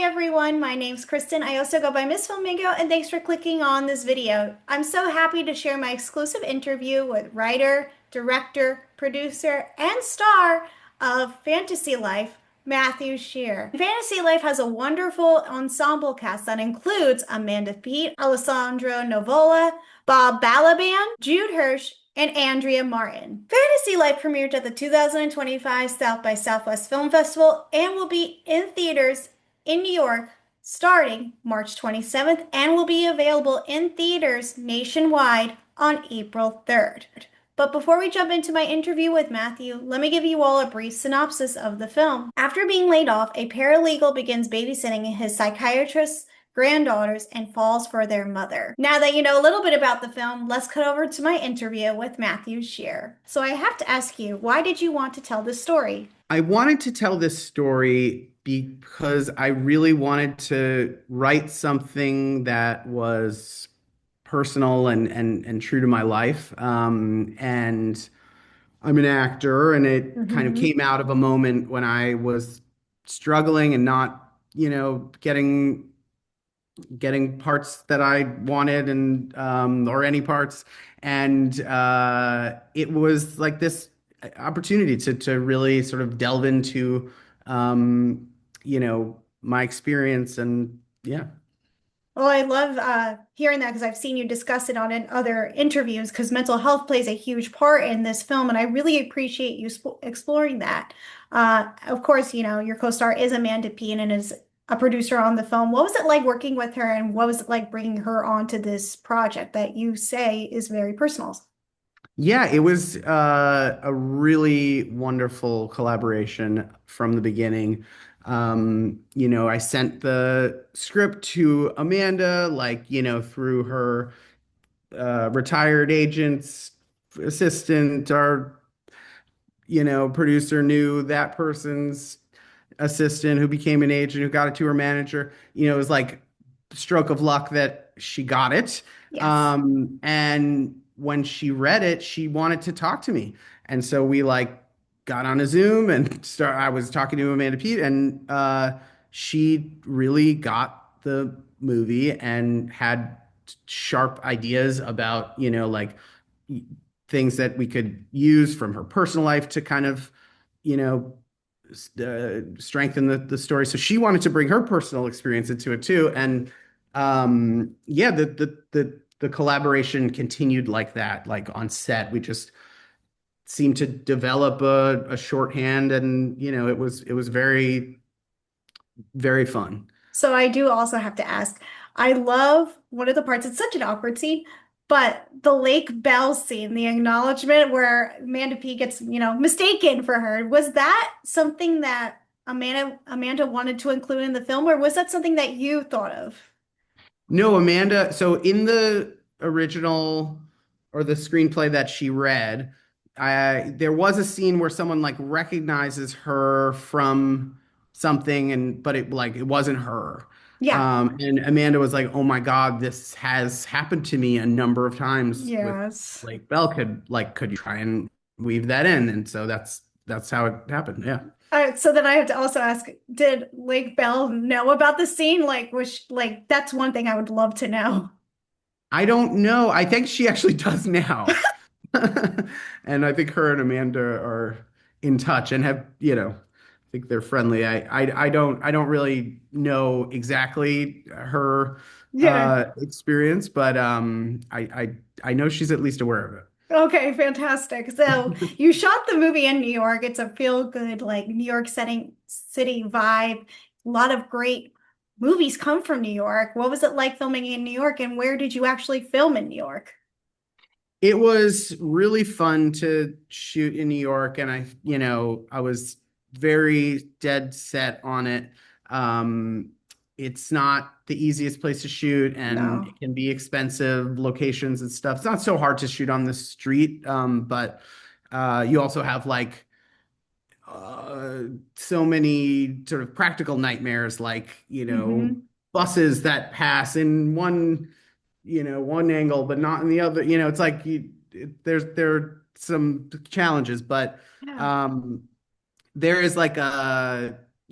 everyone. My name's Kristen. I also go by Ms.Filmingo, and thanks for clicking on this video. I'm so happy to share my exclusive interview with writer, director, producer, and star of Fantasy Life, Matthew Shear. Fantasy Life has a wonderful ensemble cast that includes Amanda Peet, Alessandro Novola, Bob Balaban, Jude Hirsch, and Andrea Martin. Fantasy Life premiered at the 2025 South by Southwest Film Festival and will be in theaters in New York starting March 27th and will be available in theaters nationwide on April 3rd. But before we jump into my interview with Matthew, let me give you all a brief synopsis of the film. After being laid off, a paralegal begins babysitting his psychiatrist's granddaughters and falls for their mother. Now that you know a little bit about the film, let's cut over to my interview with Matthew Shear. So I have to ask you, why did you want to tell this story? I wanted to tell this story because I really wanted to write something that was personal and true to my life. And I'm an actor, and it kind of Mm-hmm. came out of a moment when I was struggling and not, getting parts that I wanted and or any parts. And it was like this opportunity to really sort of delve into my experience and yeah. Well, I love hearing that because I've seen you discuss it on in other interviews because mental health plays a huge part in this film, and I really appreciate you exploring that. Of course, you know, your co-star is Amanda Peet and is a producer on the film. What was it like working with her, and what was it like bringing her onto this project that you say is very personal? Yeah, it was a really wonderful collaboration from the beginning. I sent the script to Amanda, through her retired agent's assistant. Our, producer knew that person's assistant who became an agent who got it to her manager. It was like stroke of luck that she got it. Yes. And when she read it, she wanted to talk to me. And so we got on a Zoom and I was talking to Amanda Pete, and she really got the movie and had sharp ideas about, things that we could use from her personal life to kind of, you know, strengthen the story. So she wanted to bring her personal experience into it too. And yeah, the collaboration continued like that. Like on set, we just seemed to develop a shorthand, and it was very, very fun. So I do also have to ask, I love one of the parts, it's such an awkward scene, but the Lake Bell scene, the acknowledgement where Amanda P gets, mistaken for her, was that something that Amanda wanted to include in the film, or was that something that you thought of? No, Amanda. So in the original or the screenplay that she read, there was a scene where someone recognizes her from something, but it wasn't her. Yeah. And Amanda was like, "Oh my God, this has happened to me a number of times with Yes. Blake Bell. Could you try and weave that in?" And so that's how it happened. Yeah. So then I have to also ask, did Lake Bell know about the scene? That's one thing I would love to know. I don't know. I think she actually does now. And I think her and Amanda are in touch and have, I think they're friendly. I don't really know exactly her Yeah. experience, but I know she's at least aware of it. Okay, fantastic. So you shot the movie in New York. It's a feel-good, like New York city vibe. A lot of great movies come from New York. What was it like filming in New York, and where did you actually film in New York? It was really fun to shoot in New York, and I was very dead set on it. Um, it's not the easiest place to shoot, and No. it can be expensive locations and stuff. It's not so hard to shoot on the street, but you also have uh, so many sort of practical nightmares, Hmm. buses that pass in one angle, but not in the other. It's like there are some challenges, but Yeah. um, there is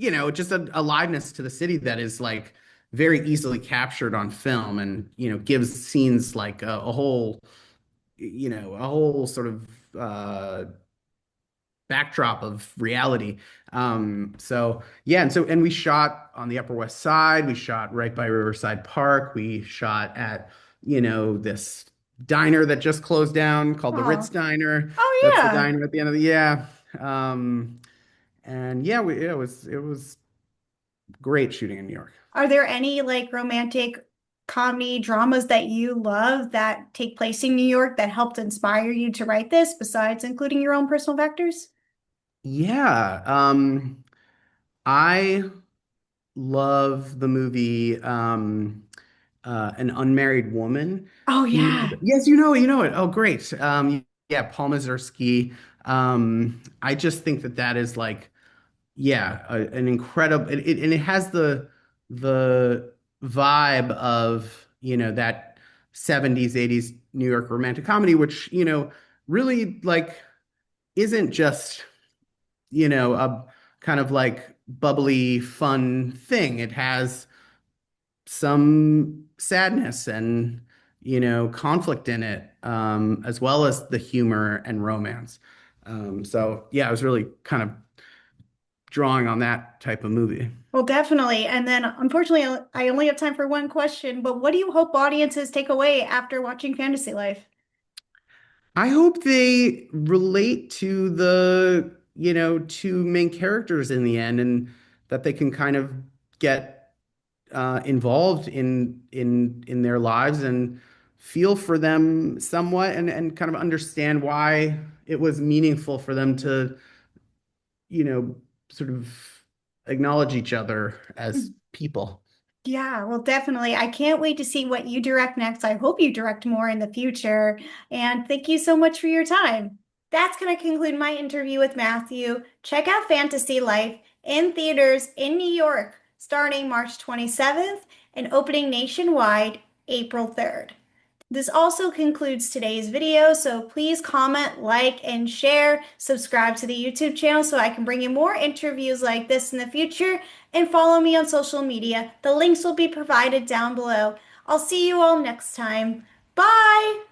just a aliveness to the city that is like very easily captured on film, and gives scenes like a whole sort of backdrop of reality. So yeah, and we shot on the Upper West Side. We shot right by Riverside Park. We shot at this diner that just closed down called the Ritz Oh, Diner. oh That's the yeah. diner at the end of the yeah. Um, and yeah, it was great shooting in New York. Are there any like romantic comedy dramas that you love that take place in New York that helped inspire you to write this, besides including your own personal factors? Yeah, I love the movie An Unmarried Woman. Oh Do you know yeah. Yes, you know it. Oh, great. Yeah, Paul Mazursky. I just think that is like, yeah, an incredible, and it has the vibe of, that 70s, 80s New York romantic comedy, which, really like isn't just, a kind of like bubbly, fun thing. It has some sadness and, conflict in it, as well as the humor and romance. So yeah, I was really kind of drawing on that type of movie. Well, definitely. And then unfortunately, I only have time for one question, but what do you hope audiences take away after watching Fantasy Life? I hope they relate to the, two main characters in the end, and that they can kind of get involved in their lives and feel for them somewhat, and kind of understand why it was meaningful for them to, you know, sort of acknowledge each other as people. Yeah, well, definitely. I can't wait to see what you direct next. I hope you direct more in the future. And thank you so much for your time. That's going to conclude my interview with Matthew. Check out Fantasy Life in theaters in New York starting March 27th and opening nationwide April 3rd. This also concludes today's video, so please comment, like, and share. Subscribe to the YouTube channel so I can bring you more interviews like this in the future, and follow me on social media. The links will be provided down below. I'll see you all next time. Bye!